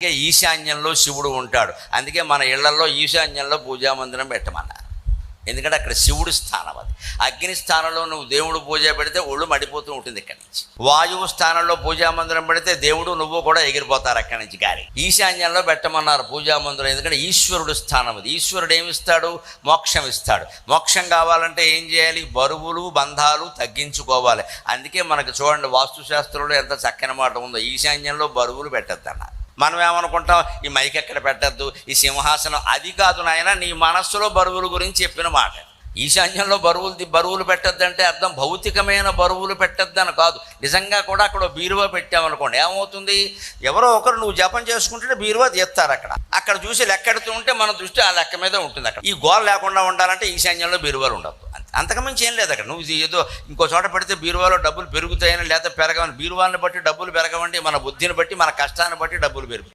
ఈశాన్యంలో శివుడు ఉంటాడు. అందుకే మన ఇళ్లలో ఈశాన్యంలో పూజామందిరం పెట్టమన్నారు. ఎందుకంటే అక్కడ శివుడు స్థానం. అది అగ్ని స్థానంలో నువ్వు దేవుడు పూజ పెడితే ఒళ్ళు మడిపోతూ ఉంటుంది ఇక్కడి నుంచి. వాయువు స్థానంలో పూజామందిరం పెడితే దేవుడు నువ్వు కూడా ఎగిరిపోతారు అక్కడి నుంచి గాలి. ఈశాన్యంలో పెట్టమన్నారు పూజామందిరం, ఎందుకంటే ఈశ్వరుడు స్థానం అది. ఈశ్వరుడు ఏమిస్తాడు? మోక్షం ఇస్తాడు. మోక్షం కావాలంటే ఏం చేయాలి? బరువులు బంధాలు తగ్గించుకోవాలి. అందుకే మనకు చూడండి, వాస్తుశాస్త్రంలో ఎంత చక్కని మాట ఉందో, ఈశాన్యంలో బరువులు పెట్టద్దన్నారు. మనం ఏమనుకుంటాం, ఈ మైక్ ఎక్కడ పెట్టద్దు, ఈ సింహాసనం, అది కాదు నాయన, నీ మనస్సులో బరువుల గురించి చెప్పిన మాట. ఈశాన్యంలో బరువులు పెట్టద్దంటే అర్థం భౌతికమైన బరువులు పెట్టద్దని కాదు. నిజంగా కూడా అక్కడ బీరువా పెట్టామనుకోండి, ఏమవుతుంది? ఎవరో ఒకరు నువ్వు జపం చేసుకుంటే బీరువా తీస్తారు. అక్కడ చూసి లెక్కెడుతూ ఉంటే మన దృష్టి ఆ లెక్క మీద ఉంటుంది. అక్కడ ఈ గోల లేకుండా ఉండాలంటే ఈశాన్యంలో బీరువాలు ఉండదు. అంతకుమించి ఏం లేదు అక్కడ. నువ్వు ఏదో ఇంకో చోట పెడితే బీరువాలో డబ్బులు పెరుగుతాయని లేదా పెరగవని, బీరువాన్ని బట్టి డబ్బులు పెరగవండి, మన బుద్ధిని బట్టి మన కష్టాన్ని బట్టి డబ్బులు పెరుగుతాయి.